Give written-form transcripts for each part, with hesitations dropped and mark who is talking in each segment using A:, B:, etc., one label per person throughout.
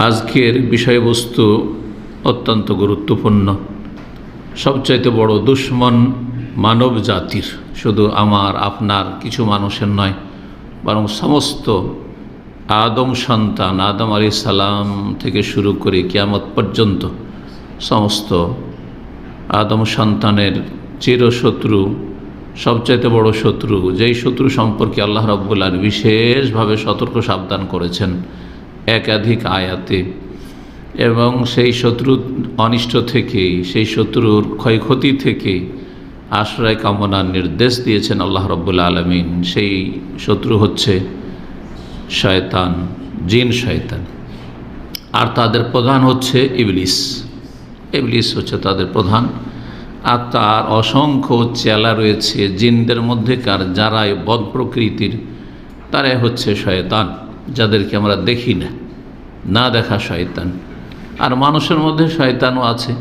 A: আজকের বিষয়বস্তু অত্যন্ত গুরুত্বপূর্ণ। সবচাইতে বড় দুশ্মন মানব জাতির, শুধু আমার আপনার কিছু মানুষের নয়, বরং সমস্ত আদম সন্তান, আদম আলাইহিস সালাম থেকে শুরু করে কিয়ামত পর্যন্ত সমস্ত আদম সন্তানের চিরশত্রু, সবচাইতে বড় শত্রু, যেই শত্রু সম্পর্কে আল্লাহ রাব্বুল আলামিন বিশেষভাবে সতর্ক সাবধান করেছেন একাধিক আয়াতে, এবং সেই শত্রুর অনিষ্ট থেকে, সেই শত্রুর ক্ষয়ক্ষতি থেকে আশ্রয় কামনার নির্দেশ দিয়েছেন আল্লাহ রাব্বুল আলামিন। সেই শত্রু হচ্ছে শয়তান, জিন শয়তান, আর তাদের প্রধান হচ্ছে ইবলিস। ইবলিস হচ্ছে তাদের প্রধান, আর তার অসংখ্য চেলা রয়েছে জিনদের মধ্যেকার, যারাই বদ প্রকৃতির, তারাই হচ্ছে শয়তান, যাদেরকে আমরা দেখি না, না দেখা শয়তান। আর মানুষের মধ্যে শয়তানও আছে,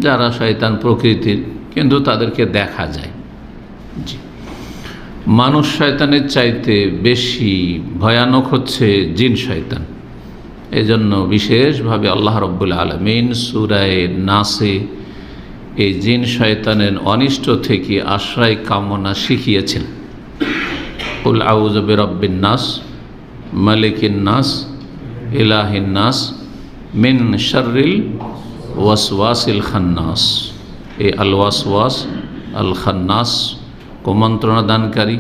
A: যারা শয়তান প্রকৃতির, কিন্তু তাদেরকে দেখা যায়। জি, মানুষ শয়তানের চাইতে বেশি ভয়ানক হচ্ছে জিন শয়তান। এজন্য বিশেষভাবে আল্লাহ রাব্বুল আলামিন সূরা নাসে এই জিন শয়তানের অনিষ্ট থেকে আশ্রয় কামনা শিখিয়েছেন। কুল আউযু বিরাব্বিন নাস, মালিকিন নাস, ইলাহিন নাস, মিন শাররিল ওয়াসওয়াসিল খান্নাস। এই আল ওয়াসওয়াস আল খান্নাস কুমন্ত্রণা দানকারী,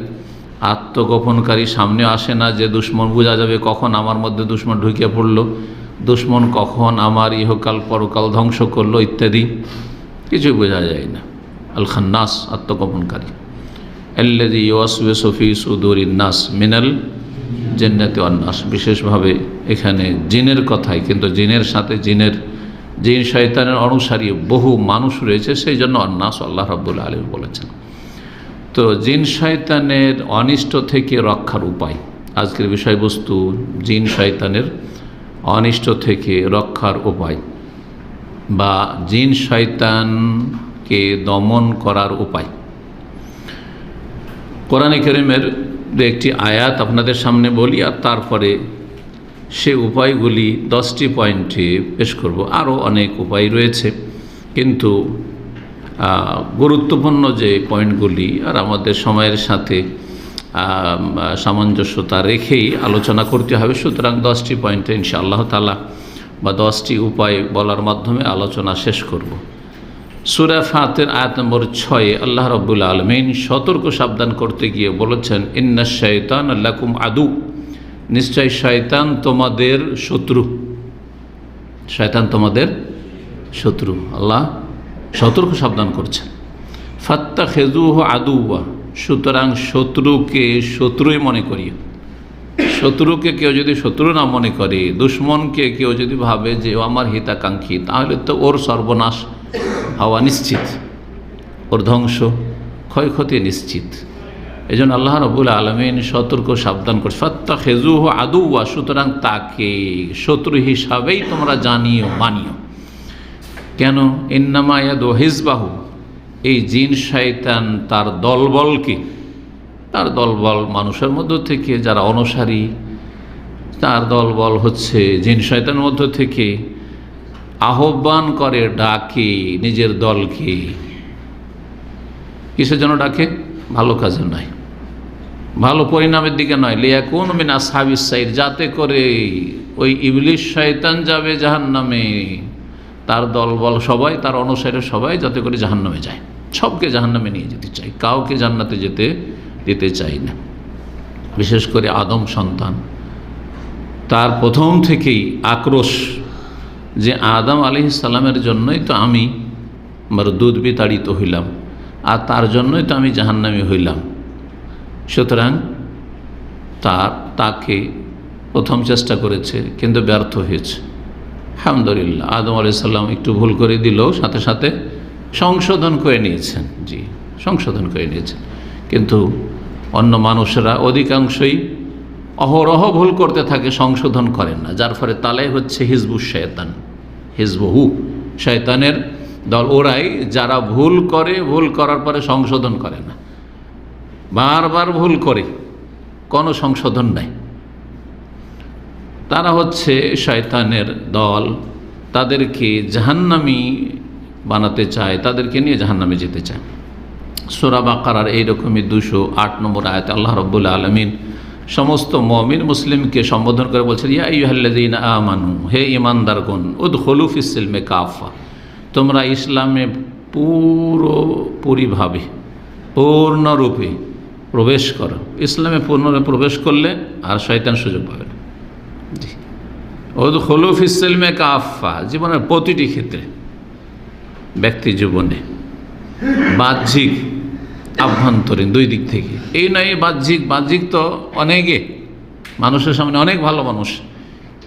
A: আত্মগোপনকারী। সামনে আসে না যে দুশ্মন, বোঝা যাবে কখন আমার মধ্যে দুশ্মন ঢুকে পড়লো, দুশ্মন কখন আমার ইহকাল পরকাল ধ্বংস করলো ইত্যাদি, কিছু বোঝা যায় না। আল খান্নাস, আত্মগোপনকারী। আল্লাযী ইউওয়াসওয়িসু ফী সুদুরিন নাস মিনাল জিন্নাতি ওয়ান নাস। বিশেষভাবে এখানে জিনের কথাই, কিন্তু জিনের সাথে জিন শয়তানের অনুসারী বহু মানুষ রয়েছে, সেই জন্য আন্নাস আল্লাহ রাব্বুল আলামিন বলেছেন। তো জিন শয়তানের অনিষ্ট থেকে রক্ষার উপায়, আজকের বিষয়বস্তু জিন শয়তানের অনিষ্ট থেকে রক্ষার উপায়, বা জিন শয়তানকে দমন করার উপায়। কোরআনে কারীমের একটি আয়াত আপনাদের সামনে বলি, আর তারপরে সে উপায়গুলি 10টি পয়েন্টে পেশ করব। আরও অনেক উপায় রয়েছে, কিন্তু গুরুত্বপূর্ণ যে পয়েন্টগুলি আর আমাদের সময়ের সাথে সামঞ্জস্যতা রেখেই আলোচনা করতে হবে, সুতরাং 10টি পয়েন্টে ইনশাআল্লাহ তাআলা বা 10টি উপায় বলার মাধ্যমে আলোচনা শেষ করব। সূরা ফাতির আয়াত নম্বর 6 আল্লাহ রাব্বুল আলামিন সতর্ক সাবধান করতে গিয়ে বলেছেন, ইন্নাশ শাইতানা লাকুম আদু, নিশ্চয় শয়তান তোমাদের শত্রু। শয়তান তোমাদের শত্রু, আল্লাহ সতর্ক সাবধান করছেন। ফাত্তাখিযুহু আদুওয়া, সুতরাং শত্রুকে শত্রুই মনে করিও। শত্রুকে কেউ যদি শত্রু না মনে করে, দুশ্মনকে কেউ যদি ভাবে যে ও আমার হিতাকাঙ্ক্ষী, তাহলে তো ওর সর্বনাশ হওয়া নিশ্চিত, ওর ধ্বংস ক্ষয়ক্ষতি নিশ্চিত। এই জন্য আল্লাহ রাব্বুল আলামিন সতর্ক সাবধান করছে, ফাত্তাখিযুহু আদুওয়া, সুতরাং তাকে শত্রু হিসাবেই তোমরা জানিও, মানিও। কেন? ইন্নামা ইয়াদু হিজবাহু, এই জিন শয়তান তার দলবলকে, তার দলবল মানুষের মধ্য থেকে যারা অনুসারী, তার দলবল হচ্ছে জিন শয়তানের মধ্য থেকে আহ্বান করে, ডাকে নিজের দলকে। কিসের জন্য ডাকে? ভালো কাজে নয়, ভালো পরিণামের দিকে নয়। লিয়াকুনু মিন আসহাবিস সাইর, যাতে করে ওই ইবলিস শয়তান যাবে জাহান্নামে, তার দলবল সবাই, তার অনুসারী সবাই যাতে করে জাহান্নামে যায়। সবকে জাহান্নামে নিয়ে যেতে চাই, কাউকে জান্নাতে যেতে দিতে চাই না। বিশেষ করে আদম সন্তান, তার প্রথম থেকেই আক্রোশ যে আদম আলাইহিস সালামের জন্যই তো আমি দুধ বিতাড়িত হইলাম, আর তার জন্যই তো আমি জাহান্নামী হইলাম। সুতরাং তাকে প্রথম চেষ্টা করেছে, কিন্তু ব্যর্থ হয়েছে। আলহামদুলিল্লাহ, আদম আলাইহিস সালাম একটু ভুল করে দিলেও সাথে সাথে সংশোধন করে নিয়েছেন। জি, সংশোধন করে নিয়েছেন। কিন্তু অন্য মানুষরা অধিকাংশই অহরহ ভুল করতে থাকে, সংশোধন করেন না, যার ফলে তালাই হচ্ছে হিজবুশ শয়তান, হিজবহু, শয়তানের দল। ওরাই যারা ভুল করে, ভুল করার পরে সংশোধন করে না, বারবার ভুল করে, কোনো সংশোধন নাই। তারা হচ্ছে শয়তানের দল, তাদেরকে জাহান্নামী বানাতে চায়, তাদেরকে নিয়ে জাহান্নামে যেতে চায়। সূরা বাকারার এইরকমই 208 নম্বর আয়াতে আল্লাহ রাব্বুল আলামিন সমস্ত মুমিন মুসলিমকে সম্বোধন করে বলছেন, ইয়া আইয়ুহাল্লাযীনা আমানু, হে ঈমানদারগণ, উদখুলু ফিস সিলমি কাফা, তোমরা ইসলামে পুরোপুরিভাবে পূর্ণরূপে প্রবেশ করো। ইসলামে পূর্ণরূপে প্রবেশ করলে আর শয়তান সুযোগ পাবে না। জি, উদখুলু ফিস সিলমি কাফা, জীবনের প্রতিটি ক্ষেত্রে, ব্যক্তি জীবনে, বাহ্যিক আভ্যন্তরীণ দুই দিক থেকে। এই নয় বাহ্যিক তো অনেকে, মানুষের সামনে অনেক ভালো মানুষ,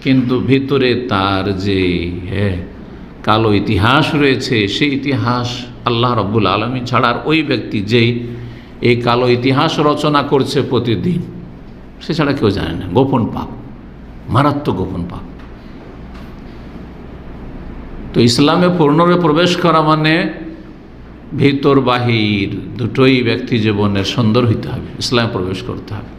A: কিন্তু ভিতরে তার যে কালো ইতিহাস রয়েছে, সেই ইতিহাস আল্লাহ রাব্বুল আলামিন ছাড়া আর ওই ব্যক্তি যেই এই কালো ইতিহাস রচনা করছে প্রতিদিন, সে ছাড়া কেউ জানে না। গোপন পাপ, মারাত্মক গোপন পাপ। তো ইসলামে পূর্ণরূপে প্রবেশ করা মানে ভিতর বাহির দুটোই ব্যক্তি জীবনের সুন্দর হইতে হবে। ইসলামে প্রবেশ করতে হবে,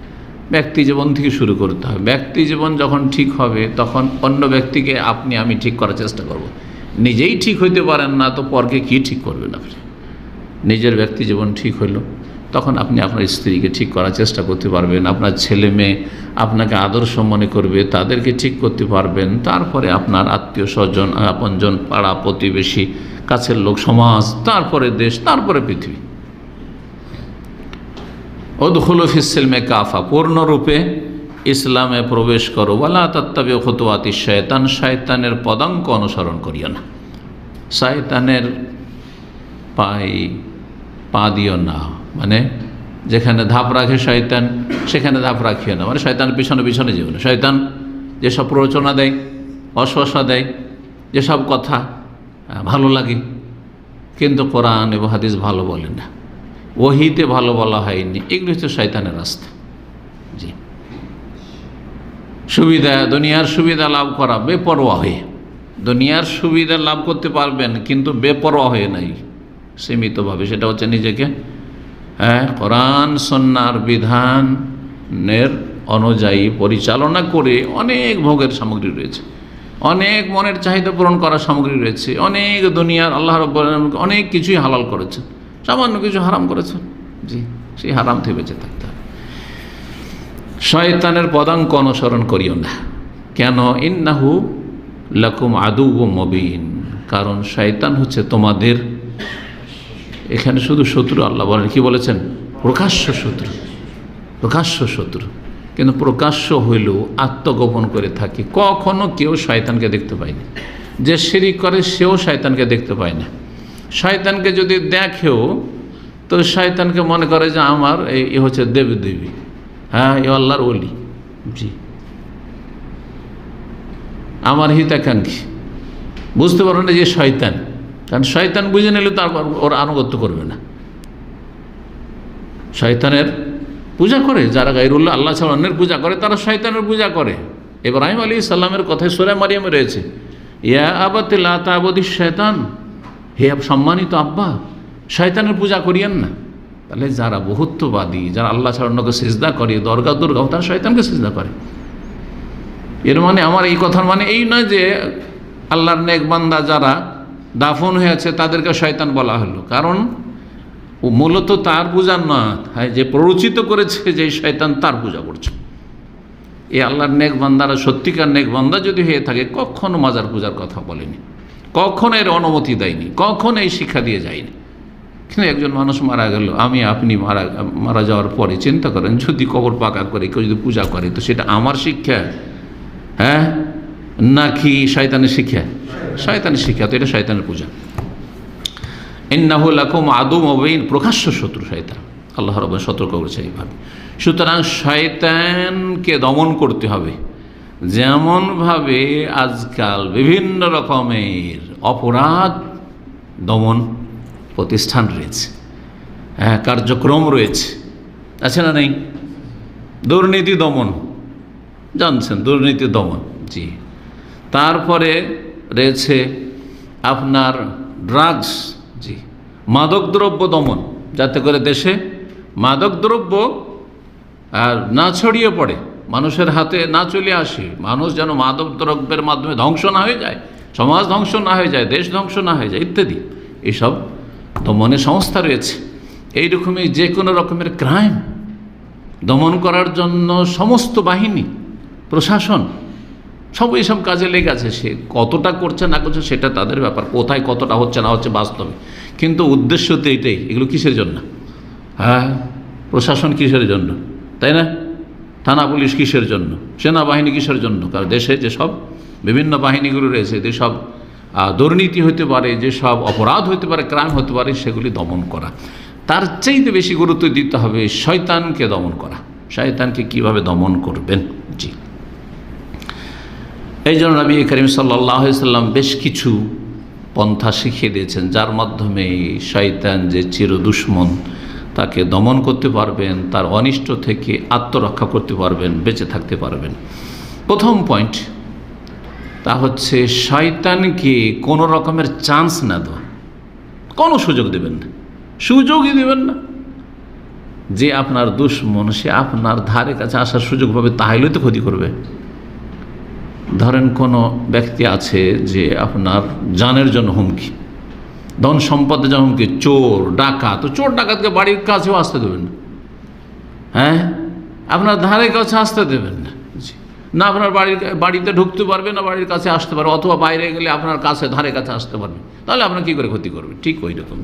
A: ব্যক্তি জীবন থেকে শুরু করতে হবে। ব্যক্তি জীবন যখন ঠিক হবে, তখন অন্য ব্যক্তিকে আমি ঠিক করার চেষ্টা করব। নিজেই ঠিক হইতে পারেন না, তো পরকে কি ঠিক করবেন আপনি? নিজের ব্যক্তি জীবন ঠিক হইল, তখন আপনি আপনার স্ত্রীকে ঠিক করার চেষ্টা করতে পারবেন, আপনার ছেলে মেয়ে আপনাকে আদর্শ মনে করবে, তাদেরকে ঠিক করতে পারবেন। তারপরে আপনার আত্মীয় স্বজন, আপনজন, পাড়া প্রতিবেশী, কাছের লোক, সমাজ, তারপরে দেশ, তারপরে পৃথিবী। উদখুলু ফিস সিলমি কাফা, পূর্ণরূপে ইসলামে প্রবেশ করো। ওয়ালা তাত্তাবিউ খুতুওয়াতিশ শায়তান, শয়তানের পদাঙ্ক অনুসরণ করিও না। শয়তানের পা দিও না, মানে যেখানে ধাপ রাখে শয়তান, সেখানে ধাপ রাখিও না, মানে শয়তানের পিছনে পিছনে যেও না। শয়তান যেসব প্ররোচনা দেয়, অশ্বাসা দেয়, যেসব কথা ভালো লাগে, কিন্তু কোরআন এবং হাদিস ভালো বলে না, ওহীতে ভালো বলা হয়নি, এগুলো হচ্ছে শয়তানের রাস্তা। জি, সুবিধা, দুনিয়ার সুবিধা লাভ করা বেপরোয়া হয়ে, দুনিয়ার সুবিধা লাভ করতে পারবেন কিন্তু বেপরোয়া হয়ে নাই, সীমিতভাবে। সেটা হচ্ছে নিজেকে কোরআন সুন্নাহর বিধানের অনুযায়ী পরিচালনা করে। অনেক ভোগের সামগ্রী রয়েছে, অনেক মনের চাহিদা পূরণ করার সামগ্রী রয়েছে, অনেক দুনিয়ার আল্লাহ রাব্বুল আলামিন অনেক কিছুই হালাল করেছেন, সামান্য কিছু হারাম করেছেন। জি, সেই হারাম থেকে বেঁচে থাকতে হবে। শয়তানের পদাঙ্ক অনুসরণ করিও না। কেন? ইন্নাহু লাকুম আদুউম মুবিন, কারণ শয়তান হচ্ছে তোমাদের, এখানে শুধু শত্রু আল্লাহ বলেন, কি বলেছেন? প্রকাশ্য শত্রু, প্রকাশ্য শত্রু। কিন্তু প্রকাশ্য হইলেও আত্মগোপন করে থাকে। কখনো কেউ শয়তানকে দেখতে পায়নি। যে শিরিক করে সেও শয়তানকে দেখতে পায় না। শয়তানকে যদি দেখেও, তো শয়তানকে মনে করে যে আমার এই হচ্ছে দেবদেবী, হ্যাঁ, এ আল্লাহর ওলি, জি, আমার হিতাকাঙ্ক্ষী। বুঝতে পারো না যে শয়তান, কারণ শয়তান বুঝে নিলে তারপর ওর আনুগত্য করবে না। শয়তানের পূজা করে যারা গায়রুল্লাহ, আল্লাহ ছাড়া অন্যের পূজা করে, তারা শয়তানের পূজা করে। ইব্রাহিম আলাইহিস সালামের কথায় সূরা মারিয়ামে রয়েছে, ইয়া আবাতি লা তা'বুদিশ শয়তান, হে সম্মানিত আব্বা, শয়তানের পূজা করিয়েন না। তাহলে যারা বহুত্ববাদী, যারা আল্লাহ ছাড়া অন্যকে সিজদা করে, দরগা দুর্গা, তারা শয়তানকে সিজদা করে। এর মানে, আমার এই কথার মানে এই নয় যে আল্লাহর নেক বান্দা যারা দাফন হয়েছে তাদেরকে শয়তান বলা হলো, কারণ ও মূলত তার পূজা না, যে প্ররোচিত করেছে যে শয়তান, তার পূজা করছে। এই আল্লাহর নেক বান্দারা সত্যিকার নেক বান্দা যদি হয়ে থাকে, কখনো মাজার পূজার কথা বলেনি, কখনো এর অনুমতি দেয়নি, কখনো এই শিক্ষা দিয়ে যায়নি। কিন্তু একজন মানুষ মারা গেল, আপনি মারা যাওয়ার পরে চিন্তা করেন, যদি কবর পাকা করে কেউ যদি পূজা করে, তো সেটা আমার শিক্ষা, হ্যাঁ, নাকি শয়তানের শিক্ষা? শয়তানের শিক্ষা, তো এটা শয়তানের পূজা। ইন্নাহু লাকুম আদুউম মুবিন, প্রকাশ্য শত্রু শয়তান, আল্লাহ রাব্বুল সতর্ক করেছে এইভাবে। সুতরাং শয়তানকে দমন করতে হবে। যেমনভাবে আজকাল বিভিন্ন রকমের অপরাধ দমন প্রতিষ্ঠান রয়েছে, হ্যাঁ, কার্যক্রম রয়েছে, আছে না নেই? দুর্নীতি দমন, জানছেন, দুর্নীতি দমন, জি। তারপরে রয়েছে আপনার ড্রাগস, জি, মাদকদ্রব্য দমন, যাতে করে দেশে মাদকদ্রব্য আর না ছড়িয়ে পড়ে, মানুষের হাতে না চলে আসে, মানুষ যেন মাদক দ্রব্যের মাধ্যমে ধ্বংস না হয়ে যায়, সমাজ ধ্বংস না হয়ে যায়, দেশ ধ্বংস না হয়ে যায় ইত্যাদি, এইসব দমনের সংস্থা রয়েছে। এইরকমই যে কোনো রকমের ক্রাইম দমন করার জন্য সমস্ত বাহিনী, প্রশাসন সব এইসব কাজে লেগে আছে। সে কতটা করছে না করছে সেটা তাদের ব্যাপার, কোথায় কতটা হচ্ছে না হচ্ছে বাস্তবে, কিন্তু উদ্দেশ্য তো এটাই। এগুলো কিসের জন্য? হ্যাঁ, প্রশাসন কিসের জন্য, তাই না? থানা পুলিশ কিসের জন্য, সেনাবাহিনী কিসের জন্য? কারণ দেশে যেসব বিভিন্ন বাহিনীগুলো রয়েছে, যেসব দুর্নীতি হতে পারে, যেসব অপরাধ হতে পারে, ক্রাইম হতে পারে, সেগুলি দমন করা। তার চাইতে বেশি গুরুত্ব দিতে হবে শয়তানকে দমন করা। শয়তানকে কিভাবে দমন করবেন? জি, এই জন্য নবী করিম সাল্লাল্লাহু আলাইহি সাল্লাম বেশ কিছু পন্থা শিখিয়ে দিয়েছেন, যার মাধ্যমে শয়তান যে চির দুশ্মন, তাকে দমন করতে পারবেন, তার অনিষ্ট থেকে আত্মরক্ষা করতে পারবেন, বেঁচে থাকতে পারবেন। প্রথম পয়েন্ট তা হচ্ছে শয়তানকে কোনো রকমের চান্স না দেওয়া, কোনো সুযোগ দেবেন না, সুযোগই দেবেন না। যে আপনার দুশ্মন, সে আপনার ধারে কাছে আসার সুযোগ পাবে, তাহলেই তো ক্ষতি করবে। ধরেন কোনো ব্যক্তি আছে যে আপনার জানের জন্য হুমকি, ধন সম্পদের জন্য হুমকি, চোর ডাকাত, তো চোর ডাকাতকে বাড়ির কাছেও আসতে দেবেন না। হ্যাঁ, আপনার ধারে কাছে আসতে দেবেন না, না আপনার বাড়িতে ঢুকতে পারবে, না বাড়ির কাছে আসতে পারবে, অথবা বাইরে গেলে আপনার কাছে ধারে কাছে আসতে পারবে, তাহলে আপনার কী করে ক্ষতি করবে? ঠিক ওই রকম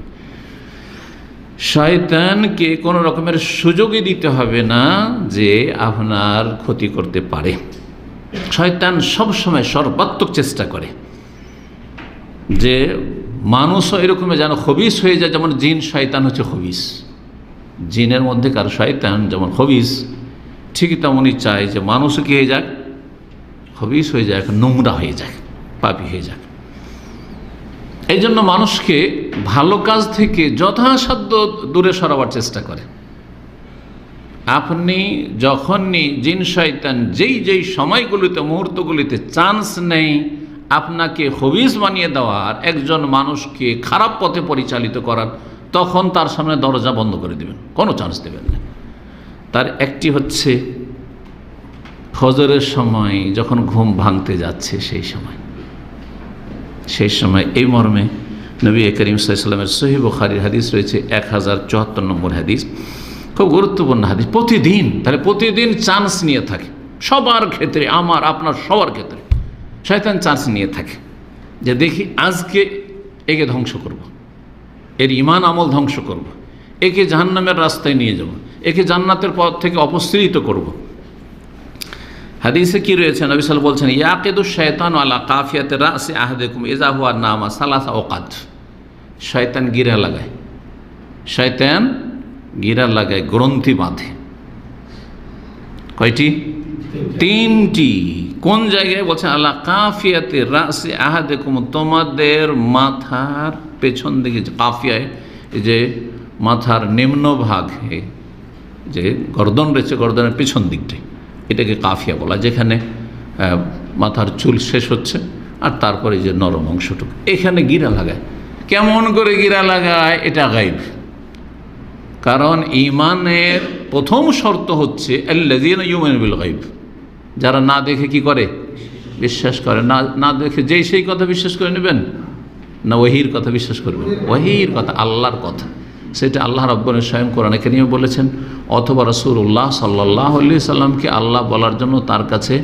A: শয়তানকে কোনো রকমের সুযোগই দিতে হবে না যে আপনার ক্ষতি করতে পারে। শয়তান সবসময় সর্বাত্মক চেষ্টা করে যে মানুষও এরকমই যেন খবিস হয়ে যায়। যেমন জিন শয়তান হচ্ছে খবিস, জিনের মধ্যে কার শয়তান যেমন খবিস, ঠিকই তেমনই চায় যে মানুষও কি হয়ে যাক, খবিস হয়ে যাক, নোংরা হয়ে যাক, পাপী হয়ে যাক। এই জন্য মানুষকে ভালো কাজ থেকে যথাসাধ্য দূরে সরাবার চেষ্টা করে। আপনি যখনই জিন শয়তান যেই সময়গুলিতে, মুহূর্তগুলিতে চান্স নেই আপনাকে খবিস বানিয়ে দেওয়ার, একজন মানুষকে খারাপ পথে পরিচালিত করার, তখন তার সামনে দরজা বন্ধ করে দেবেন, কোনো চান্স দেবেন না। তার একটি হচ্ছে ফজরের সময় যখন ঘুম ভাঙতে যাচ্ছে, সেই সময় এই মর্মে নবী করিম সাল্লাল্লাহু আলাইহি ওয়াসাল্লামের সহিহ বুখারীর হাদিস রয়েছে 1074 নম্বর হাদিস, খুব গুরুত্বপূর্ণ হাদিস। প্রতিদিন চান্স নিয়ে থাকে, সবার ক্ষেত্রে, আমার আপনার সবার ক্ষেত্রে শয়তান চান্স নিয়ে থাকে যে দেখি আজকে একে ধ্বংস করব, এর ঈমান আমল ধ্বংস করব, একে জাহান্নামের রাস্তায় নিয়ে যাব, একে জান্নাতের পথ থেকে অপসৃত করব। হাদিসে কি রয়েছে? নবী সাল্লাল্লাহু আলাইহি ওয়াসাল্লাম বলছেন, ইয়াকিদু শায়তানু আলা কাফিয়াতি রাসি আহাদিকুম ইযা হুয়া নামা সালাসা ওয়াকাত। শয়তান গিরা লাগায়, গ্রন্থি বাঁধে। কয়টি? 3টি। কোন জায়গায়? বলছেন আলা কাফিয়াতি রাসি আহাদিকুম, তোমাদের মাথার পেছন দিকে, কাফিয়ায় এই যে মাথার নিম্ন ভাগে যে গর্দন রয়েছে, গর্দনের পেছন দিকটাই, এটাকে কাফিয়া বলা, যেখানে মাথার চুল শেষ হচ্ছে আর তারপরে যে নরম অংশটুকু, এখানে গিরা লাগায়। কেমন করে গিরা লাগায়? এটা গায়ব। কারণ ঈমানের প্রথম শর্ত হচ্ছে আল্লাযীনা ইউমিনুনা বিল গায়ব, যারা না দেখে কি করে? বিশ্বাস করে। না দেখে সেই কথা বিশ্বাস করে নেবেন, না ওহীর কথা বিশ্বাস করবেন? ওহীর কথা, আল্লাহর কথা, সেটা আল্লাহ রাব্বুল স্বয়ং কোরআনে কারীমে বলেছেন, অথবা রাসূলুল্লাহ সাল্লাল্লাহু আলাইহি সাল্লামকে আল্লাহ বলার জন্য তার কাছে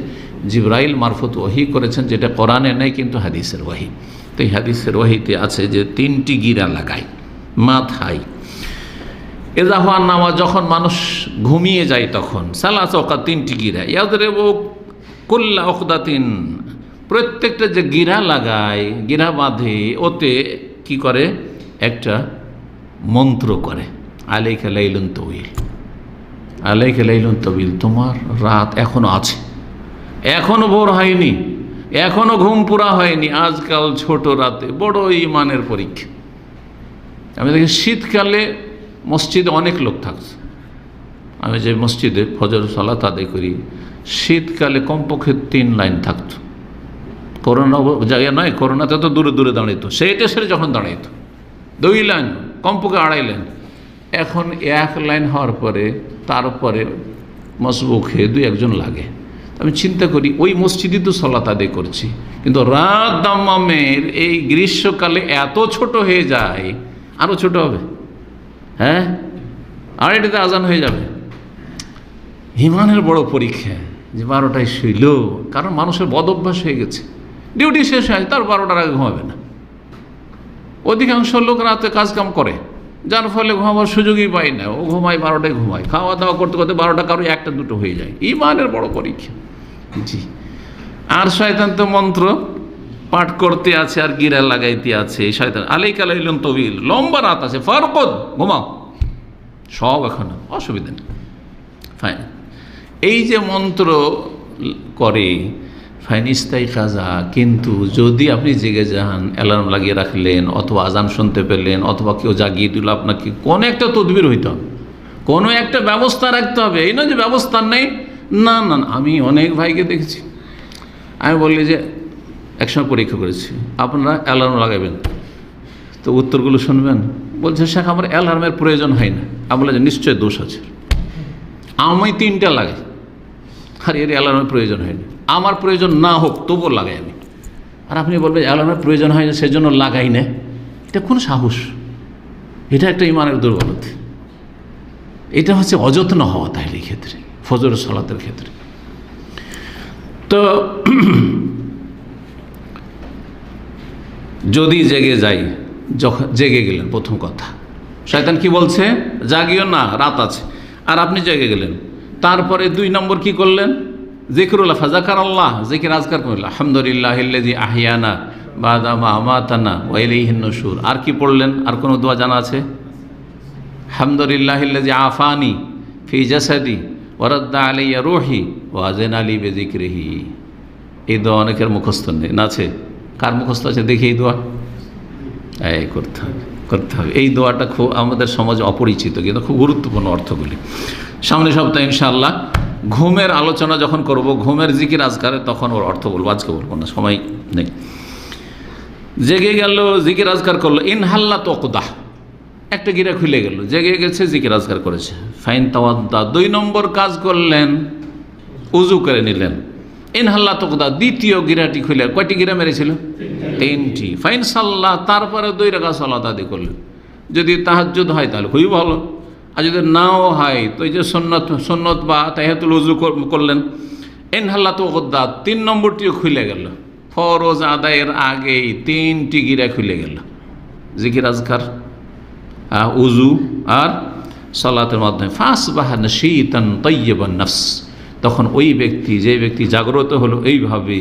A: জিবরাইল মারফত ওহী করেছেন, যেটা কোরআনে নেই কিন্তু হাদিসের ওহী। তো এই হাদিসের ওহীতে আছে যে 3টি গিরা লাগায় মাথায়। ইযা হুয়া নামা, যখন মানুষ ঘুমিয়ে যায় তখন, সালাসা ওয়াকাত, 3টি গিরা। ইয়াদরিবু কুল্লা উকদাতিন, প্রত্যেকটা যে গিরা লাগায়, গিরা বাঁধে, ওতে কি করে? একটা মন্ত্র করে, আলাইকা লাইলুন তাওয়িল, আলাইকা লাইলুন তাওয়িল, তোমার রাত এখনো আছে, এখনো ভোর হয়নি, এখনো ঘুম পুরা হয়নি। আজকাল ছোট রাতে বড় ঈমানের পরীক্ষা। আমি দেখি শীতকালে মসজিদে অনেক লোক থাকছে, আমি যে মসজিদে ফজর সালাত আদায় করি, শীতকালে কমপক্ষে 3 লাইন থাকতো। করোনা জায়গা নয়, করোনাতে তো দূরে দূরে দাঁড়াইতো, সেইটা সেরে যখন দাঁড়াইতো 2 লাইন, কমপক্ষে 2.5 লাইন। এখন 1 লাইন হওয়ার পরে তারপরে মসবুক হয়ে দুই একজন লাগে। আমি চিন্তা করি ওই মসজিদে তো সালাত আদায় করছি, কিন্তু রাত দাম্মামের এই গ্রীষ্মকালে এত ছোট হয়ে যায়, আরও ছোট হবে। হ্যাঁ, আর এটাতে আজান হয়ে যাবে। ইমানের বড় পরীক্ষা যে 12টায় শুইল, কারণ মানুষের বদ অভ্যাস হয়ে গেছে। ডিউটি শেষ হয় তার 12টার আগে ঘুমাবে না। অধিকাংশ লোক রাতে কাজকাম করে, যার ফলে ঘুমাবার সুযোগই পায় না। ও ঘুমায় 12টায় ঘুমায়, খাওয়া দাওয়া করতে করতে 12টা, কারো 1টা 2টো হয়ে যায়। ইমানের বড় পরীক্ষা। জি, আর শয়তান তো মন্ত্র পাঠ করতে আছে আর গিরা লাগাইতে আছে। শয়তান আলাইকা লাইলুন তবিল, লম্বা রাত আছে, ফারকুদ, ঘুমাও, সব এখন অসুবিধা নেই। ফাইন, এই যে মন্ত্র করে ফাইনিস্তাই কাজা, কিন্তু যদি আপনি জেগে যান, অ্যালার্ম লাগিয়ে রাখলেন, অথবা আজান শুনতে পেলেন, অথবা কেউ জাগিয়ে দিল আপনাকে, কোনো একটা তদবির হইতে হবে, কোনো একটা ব্যবস্থা রাখতে হবে। এই নয় যে ব্যবস্থা নেই, না না। আমি অনেক ভাইকে দেখেছি, আমি বললি যে একসময় পরীক্ষা করেছি, আপনারা অ্যালার্ম লাগাবেন তো উত্তরগুলো শুনবেন। বলছে শেখ আমার অ্যালার্মের প্রয়োজন হয় না। আমি বলে যে নিশ্চয় দোষ আছে, আমি 3টা লাগাই, আর এর অ্যালার্মের প্রয়োজন হয়নি। আমার প্রয়োজন না হোক তবুও লাগাই আমি। আর আপনি বলবেন অ্যালার্মের প্রয়োজন হয় না সেজন্য লাগাই না, এটা কোন সাহস? এটা একটা ইমানের দুর্বলতা। এটা হচ্ছে অযত্ন হওয়া। তাহলে এই ক্ষেত্রে ফজর সালাতের ক্ষেত্রে তো যদি জেগে যাই, যখন জেগে গেলেন, প্রথম কথা শয়তান কি বলছে? জাগিও না, রাত আছে। আর আপনি জেগে গেলেন, তারপরে 2 নম্বর কি করলেন? জিকরুল্লাহ, ফাজাকার আল্লাহ, জিকির আজকার করলেন, আলহামদুলিল্লাহিল্লাযী আহিয়ানা বাদা মা আমাতানা ওয়া ইলাইহিন নুশুর। আর কি পড়লেন? আর কোনো দোয়া জানা আছে? আলহামদুলিল্লাহিল্লাযী আফানি ফি জাসাদি ওয়া রাদ্দা আলাইয়া রূহি ওয়া আযানা লি বিযিকরিহি। এই দোয়া অনেকের মুখস্থ নেই, না আছে? কার মুখস্থ আছে দেখি এই দোয়া? এই করতে হবে, করতে হবে। এই দোয়াটা খুব আমাদের সমাজে অপরিচিত, কিন্তু খুব গুরুত্বপূর্ণ অর্থগুলি। সামনে সপ্তাহে ইনশাআল্লাহ ঘুমের আলোচনা যখন করব, ঘুমের জিকির আজকারে, তখন ওর অর্থ বলবো, আজকে বলবো না, সময় নেই। জেগে গেল, জিকির আজকার করলো, ইনহাল্লা তোকদাহ, একটা গিরা খুলে গেল, জেগে গেছে, জিকির আজকার করেছে। ফাইন তাওয়াদ্দা, 2 নম্বর কাজ করলেন, উজু করে নিলেন। ইনহাল্লা তোকদা, দ্বিতীয় গিরাটি খুলে, কয়টি গিরা মেরেছিল? 3টি। ফাইন সাল্লাহ, তারপরে 2 রাকাত সালাত আদায় করলেন। যদি তাহাজ্জুদ হয় তাহলে খুবই ভালো, আর যদি নাও হয় তো এই যে সুন্নত বা তাহিয়াতুল উযু করলেন। ইনহাল্লা তোকদা, 3 নম্বরটিও খুলে গেল। ফরজ আদায়ের আগেই 3টি গিরা খুলে গেল। জিকির আজকার, উজু আর সালাতের মাধ্যমে। ফাসবাহা নাশীতান তাইয়্যিবান নফস, তখন ওই ব্যক্তি, যে ব্যক্তি জাগ্রত হলো এইভাবে,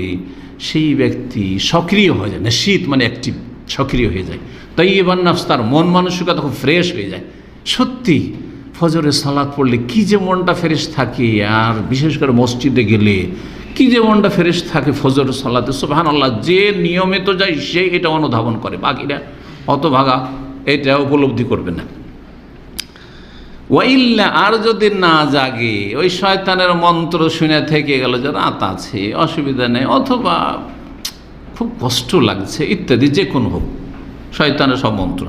A: সেই ব্যক্তি সক্রিয় হয়ে যায়। নাশীত মানে অ্যাক্টিভ, সক্রিয় হয়ে যায়। তাইয়্যিবান নফস, তার মন মানসিকতা খুব ফ্রেশ হয়ে যায়। সত্যি ফজরের সালাত পড়লে কি যে মনটা ফ্রেশ থাকে, আর বিশেষ করে মসজিদে গেলে কি যে মনটা ফ্রেশ থাকে ফজরের সালাতে। সুবহানাল্লাহ, যে নিয়মিত যায় সে এটা অনুধাবন করে, বাকিরা অত ভাগা এটা উপলব্ধি করবে না। ওয়াইল্লা, আর যদি না জাগে, ওই শয়তানের মন্ত্র শুনে থেকে গেল যে রাত আছে, অসুবিধা নেই, অথবা খুব কষ্ট লাগছে ইত্যাদি, যে কোনো হোক শয়তানের সব মন্ত্র,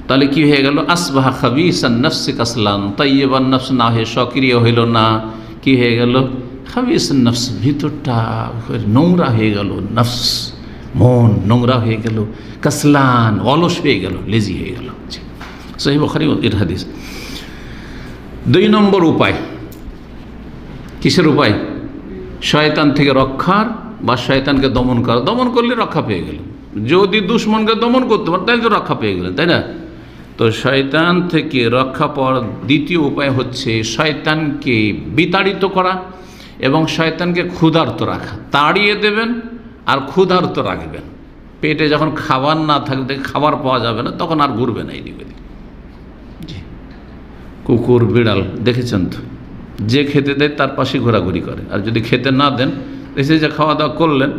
A: তাহলে কি হয়ে গেল? আসবাহা খাবিসান নফসি কাসলান তাইয়্যিবান নফস না হয়ে সক্রিয় হইল না, কি হয়ে গেল? খাবিসান নফস, ভিতরটা নোংরা হয়ে গেল, নফস মন নোংরা হয়ে গেল, কাসলান অলস হয়ে গেল, লেজি হয়ে গেল। সহিহ বুখারী এর হাদিস। 2 নম্বর উপায়, কিসের উপায়? শয়তান থেকে রক্ষার, বা শয়তানকে দমন করা। দমন করলে রক্ষা পেয়ে গেল। যদি দুশ্মনকে দমন করতে পারেন তাহলে তো রক্ষা পেয়ে গেলেন, তাই না? তো শয়তান থেকে রক্ষা পাওয়ার দ্বিতীয় উপায় হচ্ছে শয়তানকে বিতাড়িত করা এবং শয়তানকে ক্ষুধার্ত রাখা। তাড়িয়ে দেবেন আর ক্ষুধার্ত রাখবেন। পেটে যখন খাবার না থাকবে, খাবার পাওয়া যাবে না, তখন আর ঘুরবে না এদিকে। জি, কুকুর বিড়াল দেখেছেন তো, যে খেতে দেয় তার পাশে ঘোরাঘুরি করে, আর যদি খেতে না দেন, এসে যে খাওয়া দাওয়া করলেন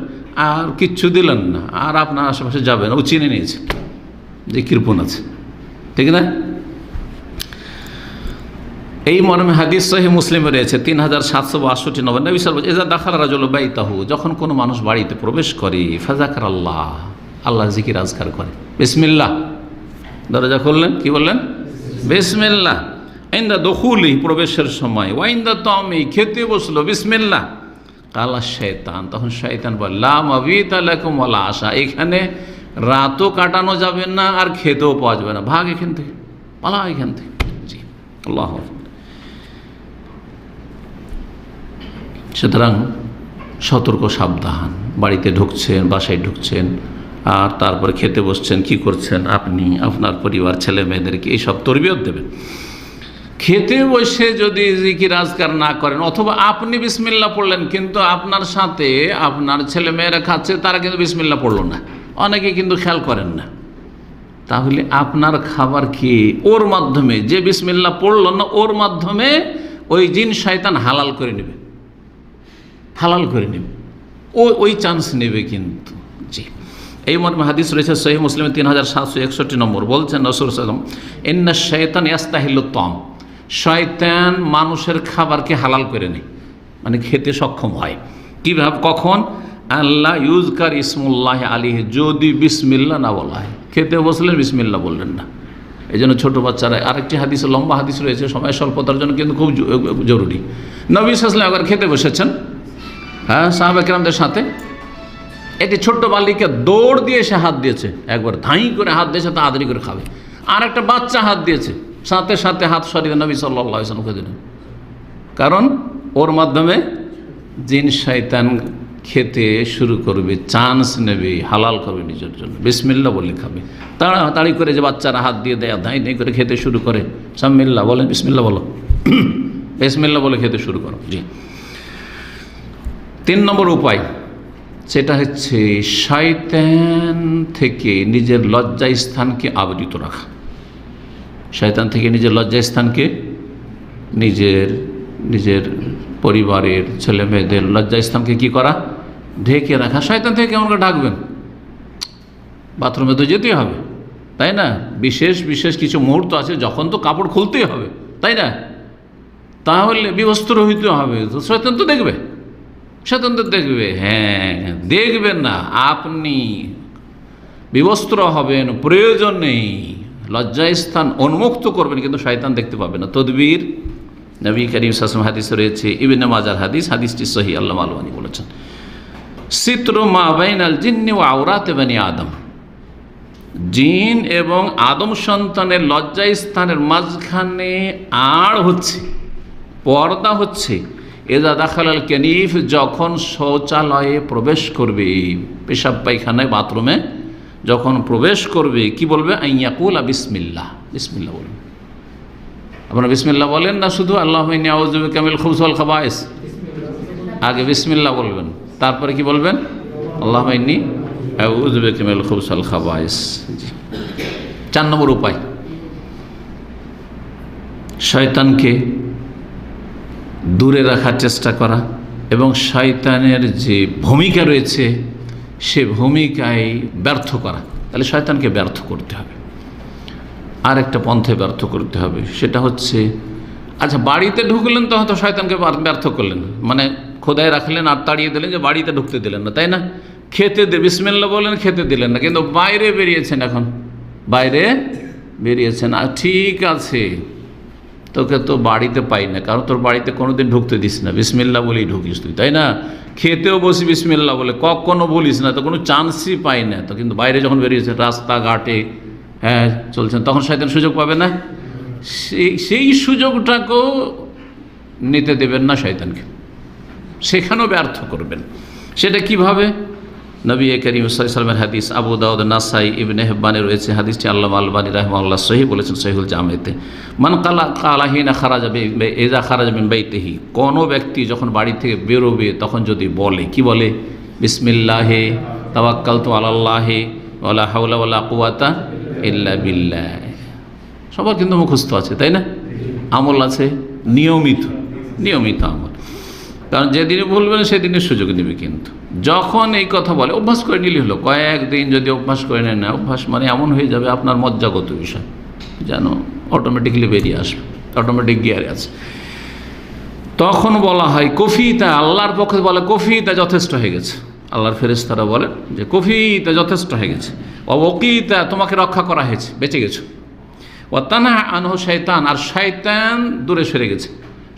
A: আর কিচ্ছু দিলেন না, আর আপনার আশেপাশে যাবেন, ও চিনে নিয়েছে যে কৃপণ আছে, ঠিক না? এই মর্মে হাদিস সহিহ মুসলিমে রয়েছে 3762 নম্বর। নবী সাল্লাল্লাহু আলাইহি ওয়াসাল্লাম, ইযা দাখালা রাজুলু বাইতাহু, যখন কোনো মানুষ বাড়িতে প্রবেশ করে, ফাযাকার আল্লাহ, আল্লাহ জিকির আজকার করে, বিসমিল্লাহ, দরজা খুললেন, কি বললেন? বিসমিল্লাহ। ইন্দা দখুলি প্রবেশের সময়, ওয়াইন্দা তমি খেতে বসলো বিসমিল্লাহ, কালা শয়তান, তখন শয়তান বলে লা মাবিতা লাকুম ওয়ালা আশা, এখানে রাতও কাটানো যাবে না আর খেতেও পাওয়া যাবে না, ভাগ এখান থেকে, পালা এখান থেকে। জি, আল্লাহ। সুতরাং সতর্ক সাবধান, বাড়িতে ঢুকছেন, বাসায় ঢুকছেন, আর তারপরে খেতে বসছেন, কি করছেন আপনি, আপনার পরিবার, ছেলে মেয়েদেরকে এইসব তরবিয়ত দেবেন। খেতে বসে যদি জিকির আজকার না করেন, অথবা আপনি বিসমিল্লাহ পড়লেন কিন্তু আপনার সাথে আপনার ছেলে মেয়েরা খাচ্ছে, তারা কিন্তু বিসমিল্লাহ পড়লো না, অনেকে কিন্তু খেয়াল করেন না, তাহলে আপনার খাবার খেয়ে ওর মাধ্যমে, যে বিসমিল্লাহ পড়ল না ওর মাধ্যমে ওই জিন শয়তান হালাল করে নেবে, হালাল করে নেবে, ওই চান্স নেবে কিন্তু। জি, এই মর্মে হাদিস রয়েছে সহিহ মুসলিমে 3761 নম্বর, বলছেন রাসূল সাল্লাল্লাহু আলাইহি ওয়াসাল্লাম, ইন্নাশ শায়তান ইয়াস্তাহিল্লুত তাম, শয়তান মানুষের খাবারকে হালাল করে নেয়, মানে খেতে সক্ষম হয়। কীভাবে, কখন? আল্লাহ ইউজকার ইসমুল্লাহ আলাইহি, যদি বিসমিল্লাহ না বলা হয়, খেতে বসলেন বিসমিল্লাহ বললেন না। এই জন্য ছোটো বাচ্চারা, আরেকটি হাদিস, লম্বা হাদিস রয়েছে, সময় স্বল্পতার জন্য কিন্তু খুব জরুরি। নবী সাল্লাল্লাহু আলাইহি ওয়াসাল্লাম একবার খেতে বসেছেন, হ্যাঁ, সাহাবা কেরামদের সাথে, একটি ছোট্ট বালিকা দৌড় দিয়ে এসে হাত দিয়েছে, একবার ধাই করে হাত দিয়েছে, তাড়াতাড়ি করে খাবে। আর একটা বাচ্চা হাত দিয়েছে, সাথে সাথে হাত সরিয়ে নবী সাল্লাল্লাহু আলাইহি ওয়াসাল্লামকে দিলেন, কারণ ওর মাধ্যমে জিন শয়তান খেতে শুরু করবে, চান্স নেবে, হালাল করবে নিজের জন্য, বিসমিল্লাহ বলে খাবে। তাড়াতাড়ি করে যে বাচ্চারা হাত দিয়ে দেয়, ধাই ধাই করে খেতে শুরু করে, সাম্মিল্লাহ বলেন, বিসমিল্লাহ বলো, বিসমিল্লাহ বলে খেতে শুরু করো। জি, 3 নম্বর উপায়, সেটা হচ্ছে শয়তান থেকে নিজের লজ্জাস্থানকে আবৃত রাখা। শয়তান থেকে নিজের লজ্জাস্থানকে, নিজের পরিবারের ছেলে মেয়েদের লজ্জাস্থানকে কি করা? ঢেকে রাখা। শয়তান থেকে কেমন করে ঢাকবেন? বাথরুমে তো যেতেই হবে, তাই না? বিশেষ বিশেষ কিছু মুহূর্ত আছে যখন তো কাপড় খুলতেই হবে, তাই না? তাহলে বিবস্ত্র হইতে হবে, তো শয়তান তো দেখবে, শয়তান তো দেখবে। হ্যাঁ, দেখবেন না, আপনি বিবস্ত্র হবেন, প্রয়োজন নেই, লজ্জাস্থান উন্মুক্ত করবেন, কিন্তু শয়তান দেখতে পাবে না। তদবির, নবী করিম সাল্লাল্লাহু আলাইহি ওয়াসাল্লাম হাদিসে রয়েছে, ইবনে মাজার হাদিস, হাদিসটি সহিহ, আল্লামা আলবানী বলেছেন, সিতরু মা বাইনাল জিন্নি ওয়া আওরাতি বানি আদম, জিন এবং আদম সন্তানের লজ্জাস্থানের মাঝখানে আড় হচ্ছে, পর্দা হচ্ছে, এজা দাখালাল কানিফ, যখন শৌচালয়ে প্রবেশ করবে, পেশাব পায়খানায়, বাথরুমে যখন প্রবেশ করবে, কি বলবে? আইয়াকুলা বিসমিল্লাহ, বিসমিল্লাহ বলবে। আপনারা বিসমিল্লাহ বলেন না শুধু? আল্লাহুম্মা ইন্নী আউযু বিকা মিনাল খুবুসি ওয়াল খাবায়েস, আগে বিসমিল্লাহ বলবেন, তারপরে কি বলবেন? আল্লাহুম্মা ইন্নী আউযু বিকা মিনাল খুবুসি ওয়াল খাবায়েস। 4 নম্বর উপায়, শয়তানকে দূরে রাখার চেষ্টা করা, এবং শয়তানের যে ভূমিকা রয়েছে সে ভূমিকায় ব্যর্থ করা। তাহলে শয়তানকে ব্যর্থ করতে হবে। আর একটা পন্থে ব্যর্থ করতে হবে, সেটা হচ্ছে, আচ্ছা বাড়িতে ঢুকলেন তো হয়তো শয়তানকে ব্যর্থ করলেন, মানে খোদায় রাখলেন আর তাড়িয়ে দিলেন, যে বাড়িতে ঢুকতে দিলেন না, তাই না? খেতে বিসমিল্লাহ বললেন, খেতে দিলেন না, কিন্তু বাইরে বেরিয়েছেন, এখন বাইরে বেরিয়েছেন, আর ঠিক আছে, তোকে তো বাড়িতে পাই না, কারণ তোর বাড়িতে কোনোদিন ঢুকতে দিস না, বিসমিল্লাহ বলেই ঢুকিস তুই, তাই না? খেতেও বসি বিসমিল্লাহ বলে, কখনো বলিস না, তো কোনো চান্সই পাই না, তো কিন্তু বাইরে যখন বেরিয়েছেন, রাস্তাঘাটে, হ্যাঁ, চলছেন, তখন শয়তান সুযোগ পাবে না? সেই সুযোগটাকেও নিতে দেবেন না শয়তানকে, সেখানেও ব্যর্থ করবেন। সেটা কিভাবে? নবী করিম সাল্লাল্লাহু আলাইহি ওয়াসাল্লামের হাদিস, আবু দাউদ, নাসাই, ইবনে হিব্বানে রয়েছে, হাদিসটি আল্লামা আলবানী রাহিমাহুল্লাহ সহিহ বলেছেন, সহিহুল জামেতে, মান কালা হিনা খারাজা ইযা খারাজা মিন বাইতিহি, কোনো ব্যক্তি যখন বাড়ি থেকে বেরোবে তখন যদি বলে, কি বলে? বিসমিল্লাহি তাওয়াক্কালতু আলাল্লাহি ওয়ালা হাওলা ওয়ালা কুওয়াতা ইল্লা বিল্লাহ। সবার কিন্তু মুখস্থ আছে, তাই না? আমল আছে, নিয়মিত আমল, কারণ যেদিনে বলবেন সেদিনের সুযোগ নেবে। কিন্তু যখন এই কথা বলে, অভ্যাস করে নিলে হলো, কয়েকদিন যদি অভ্যাস করে নেন না, অভ্যাস মানে এমন হয়ে যাবে আপনার মজ্জাগত বিষয়, যেন অটোমেটিকলি বেরিয়ে আসবে, অটোমেটিক গিয়ারে আছে। তখন বলা হয় কফিতা, আল্লাহর পক্ষে বলে কফিতা, যথেষ্ট হয়ে গেছে। আল্লাহর ফেরেশতারা বলে যে কফিতা, যথেষ্ট হয়ে গেছে। অবকিতা, তোমাকে রক্ষা করা হয়েছে, বেঁচে গেছো। ওয়াতানহা আনহু শয়তান, আর শয়তান দূরে সরে গেছে,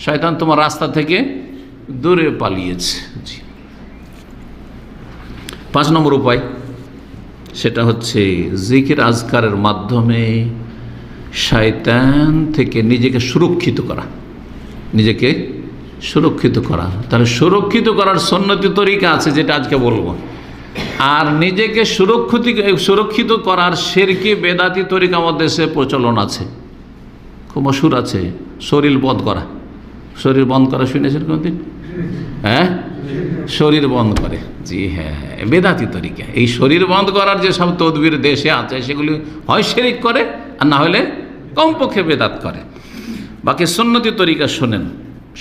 A: শয়তান তোমার রাস্তা থেকে দূরে পালিয়েছে। জি। 5 নম্বর উপায়, সেটা হচ্ছে জিকির আজকারের মাধ্যমে শয়তান থেকে নিজেকে সুরক্ষিত করা, নিজেকে সুরক্ষিত করা। তাহলে সুরক্ষিত করার সুন্নতি তরিকা আছে, যেটা আজকে বলবো। আর নিজেকে সুরক্ষিত করার শিরকি বেদাতি তরিকা আমাদের দেশে প্রচলন আছে, খুব মশহুর আছে। শরীর বন্ধ করা, শরীর বন্ধ করা শুনেছেন কোনদিন? হ্যাঁ, শরীর বন্ধ করে। জি হ্যাঁ, বেদাতি তরিকা। এই শরীর বন্ধ করার যে সব তদবির দেশে আছে, সেগুলি হয় শিরক করে, আর না হলে কমপক্ষে বেদাত করে। বাকি সুন্নতি তরিকা শোনেন।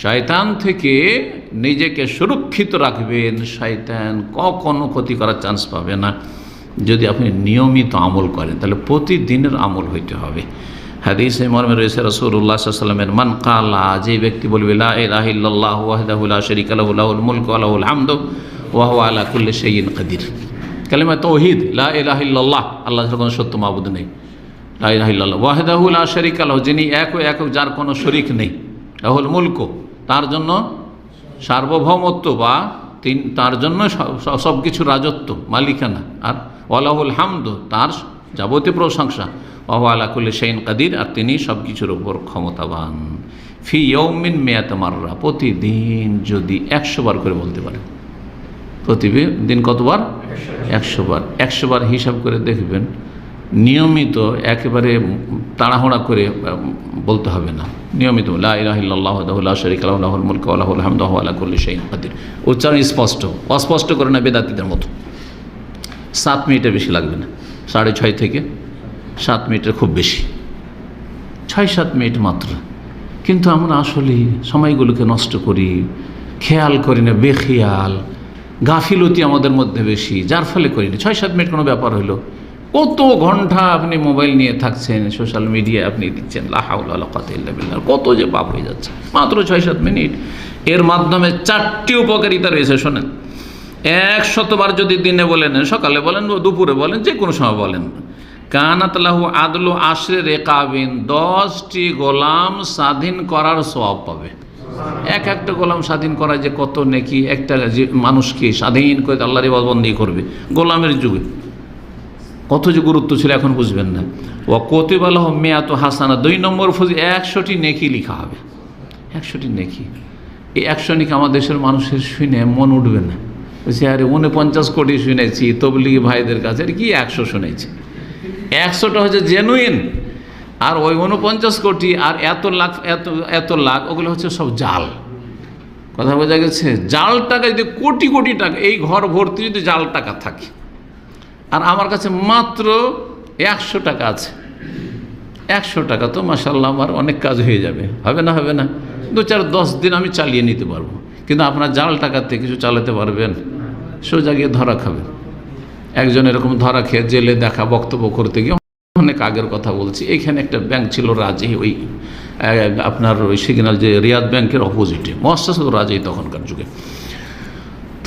A: শয়তান থেকে নিজেকে সুরক্ষিত রাখবেন, শয়তান কখনো ক্ষতি করার চান্স পাবে না যদি আপনি নিয়মিত আমল করেন। তাহলে প্রতিদিনের আমল হইতে হবে। হাদিসে মর্মে রয়েছে রাসূলুল্লাহ সাল্লাল্লাহু আলাইহি ওয়াসাল্লামের, মান কালা, যে ব্যক্তি বলবে লা ইলাহা ইল্লাল্লাহু ওয়াহদাহু লা শারীকা লাহু লাহুল মুলকু ওয়া লাহুল হামদু ওয়া হুয়া আলা কুল্লি শাইইন কাদির। কালিমা তাওহীদ, লা ইলাহা ইল্লাল্লাহ, আল্লাহ ছাড়া কোনো সত্য মাবুদ নেই। লা ইলাহা ইল্লাল্লাহ ওয়াহদাহু লা শারীকা লাহু, যিনি এক ও একক, যার কোনো শরীক নেই। লাহুল মুলকু, তার জন্য সার্বভৌমত্ব, বা তার জন্য সব কিছু রাজত্ব, মালিকানা। আর ওয়ালাহুল হামদ, তার যাবতীয় প্রশংসা। ওয়া হুয়া আলা কুল্লি শাইইন কাদির, আর তিনি সব কিছুর উপর ক্ষমতাবান। ফি ইয়াউমিন মিয়াত মাররা, প্রতিদিন যদি 100 বার করে বলতে পারে। প্রতিদিন কতবার? 100 বার। 100 বার হিসাব করে দেখবেন, নিয়মিত, একেবারে তাড়াহুড়া করে বলতে হবে না। নিয়মিত লা ইলাহা ইল্লাল্লাহু ওয়াহদাহু লা শারীকা লাহু লাহুল মুলকু ওয়া লাহুল হামদু ওয়া হুয়া আলা কুল্লি শাইইন কাদির। উচ্চারণ স্পষ্ট, অস্পষ্ট করে না বেদাতীদের মতো। 7 মিনিটের বেশি লাগবে না, 6.5 থেকে 7 মিনিটের খুব বেশি, 6-7 মিনিট মাত্র। কিন্তু আমরা আসলে সময়গুলোকে নষ্ট করি, খেয়াল করি না, বেখেয়াল, গাফিলতি আমাদের মধ্যে বেশি, যার ফলে করি না। 6-7 মিনিট কোনো ব্যাপার হলো। কত ঘন্টা আপনি মোবাইল নিয়ে থাকছেন, সোশ্যাল মিডিয়ায় আপনি দিচ্ছেন, লা হাওলা ওয়ালা কুওয়াতা ইল্লা বিল্লাহ, কত যে পাপ হয়ে যাচ্ছে মাত্র 6-7 মিনিট। এর মাধ্যমে 4টি উপকারিতা রয়েছে, শোনেন। 100 বার যদি দিনে বলেন, সকালে বলেন, দুপুরে বলেন, যে কোনো সময় বলেন, কানাত লাহু আদলু আশরি রিকাবিন, 10টি গোলাম স্বাধীন করার সওয়াব পাবে। একটা গোলাম স্বাধীন করা যে কত নেকি, একটা মানুষকে স্বাধীন করে আল্লাহর ইবাদতবন্দি করবে। গোলামের যুগে কত যে গুরুত্ব ছিল, এখন বুঝবেন না। ওয়া কুতিবা লাহু মিয়াতু হাসানা, 2 নম্বর ফজি, 100টি নেকি লিখা হবে। 100টি নেকি। এই 100 নেকি আমার দেশের মানুষের শুনে মন উঠবে না, বলছি আরে 49 কোটি শুনেছি তবলিগি ভাইদের কাছে, কি 100 শুনেছি। 100টা হচ্ছে জেনুইন, আর ওই 49 কোটি আর এত লাখ ওগুলো হচ্ছে সব জাল। কথা বোঝা গেছে? জাল টাকা যদি কোটি কোটি টাকা, এই ঘর ভর্তি যদি জাল টাকা থাকে, আর আমার কাছে মাত্র 100 টাকা আছে, 100 টাকা তো মাশাআল্লাহ আমার অনেক কাজ হয়ে যাবে। হবে না? হবে না? 2-4-10 দিন আমি চালিয়ে নিতে পারবো। কিন্তু আপনার জাল টাকাতে কিছু চালাতে পারবেন? সোজা গিয়ে ধরা খাবেন। একজন এরকম ধরা খেয়ে জেলে দেখা বক্তব্য করতে গিয়ে, অনেক আগের কথা বলছি, এখানে একটা ব্যাংক ছিল রাজি, ওই আপনার ওই সিগন্যাল যে রিয়াদ ব্যাংকের অপোজিটে, মুআসসাসাতুর রাজি তখনকার যুগে,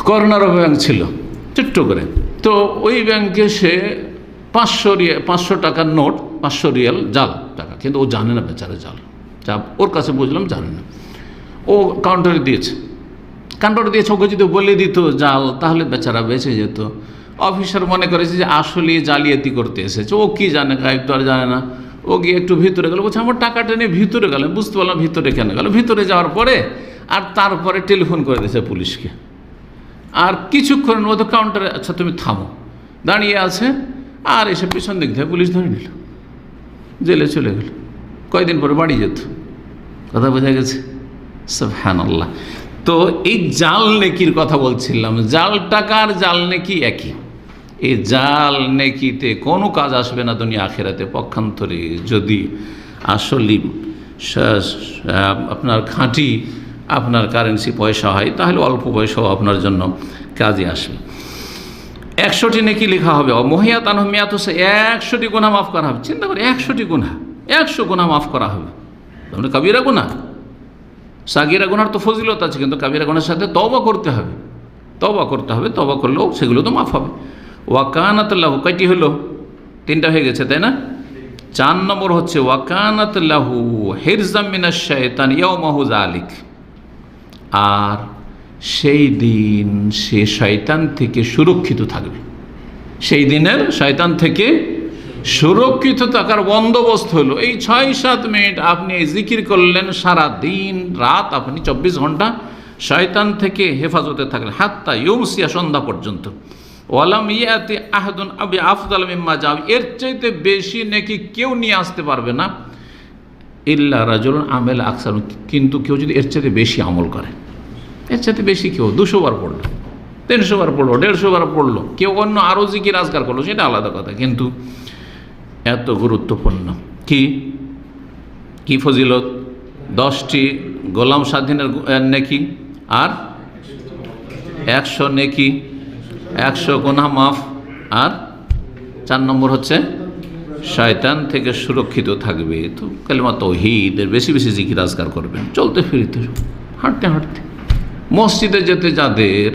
A: করোনার ব্যাংক ছিল ছোট্ট করে। তো ওই ব্যাংকে সে 500 টাকার নোট, 500 রিয়াল জাল টাকা, কিন্তু ও জানে না বেচারা জাল, যা ওর কাছে বুঝলাম জানে না। ও কাউন্টারে দিয়েছে, ওকে যদি বলে দিত জাল, তাহলে বেচারা বেঁচে যেত। অফিসার মনে করেছে যে আসলে জালিয়াতি করতে এসেছে, ও কি জানে, গায়েব তো আর জানে না। ও গিয়ে একটু ভিতরে গেল, বলছে আমার টাকাটা নিয়ে ভিতরে গেল। বুঝতে পারলাম ভিতরে কেন গেল। ভিতরে যাওয়ার পরে আর তারপরে টেলিফোন করে দিয়েছে পুলিশকে। আর কিছুক্ষণের মধ্যে কাউন্টারে, আচ্ছা তুমি থামো, দাঁড়িয়ে আছে। আর এসে পিছন দিক থেকে পুলিশ ধরে নিল, জেলে চলে গেল। কয়দিন পরে বাড়ি যেত। কথা বোঝা গেছে? সুবহানাল্লাহ। তো এই জাল নেকির কথা বলছিলাম, জাল টাকার জাল নেকি একই। এই জাল নেকিতে কোনো কাজ আসবে না দুনিয়া আখিরাতে। পক্ষান্তরে যদি আসলে আপনার খাঁটি আপনার কারেন্সি পয়সা হয়, তাহলে অল্প পয়সাও আপনার জন্য কাজে আসবে। 100টি নেকি লেখা হবে। মহিয়াত আনহু মিয়াতু, 100টি গুনাহ মাফ করা হবে। চিন্তা করে, 100টি গুনাহ, 100 গুনাহ মাফ করা হবে। তাহলে কাবিরা গুনাহ, সাগিরা গুনার তো ফজিলত আছে, কিন্তু কাবিরা গুনার সাথে তওবা করতে হবে। তওবা করলেও সেগুলো তো মাফ হবে। ওয়া কানাত লাহু, কয়টি হলো? 3টা হয়ে গেছে, তাই না? 4 নম্বর হচ্ছে ওয়াকানাত লাহু হিরজাম মিনাশ শায়তান ইয়াওমাহু যালিক, আর সেই দিন সে শয়তান থেকে সুরক্ষিত থাকবে। সেই দিনের শয়তান থেকে সুরক্ষিত থাকার বন্দোবস্ত হলো এই 6-7 মিনিট আপনি এই জিকির করলেন, সারা দিন রাত আপনি 24 ঘন্টা শয়তান থেকে হেফাজতে থাকলেন, হাত্তা ইউমসিয়া, সন্ধ্যা পর্যন্ত। ওয়ালাম ইয়াতি আহাদুন আবি আফদাল মিম্মা যাও, এর চাইতে বেশি নাকি কেউ নিয়ে আসতে পারবে না, ইল্লা রাজুলুন আমেল আকসার, কিন্তু কেউ যদি এর চাইতে বেশি আমল করে, এর চাইতে বেশি কেউ 200 বার পড়লো, 300 বার পড়লো, 150 বার পড়লো, কেউ অন্য আরও জিকির আজকার করলো, সেটা আলাদা কথা, কিন্তু এত গুরুত্বপূর্ণ। কি ফজিলত? 10টি গোলাম স্বাধীনের নেকি, আর 100 নেকি, 100 গুনাহ মাফ, আর 4 নম্বর হচ্ছে শয়তান থেকে সুরক্ষিত থাকবে। তো কালিমা তাওহীদের বেশি বেশি জিকির আজকার করবেন, চলতে ফিরতে, হাঁটতে হাঁটতে, মসজিদে যেতে যাদের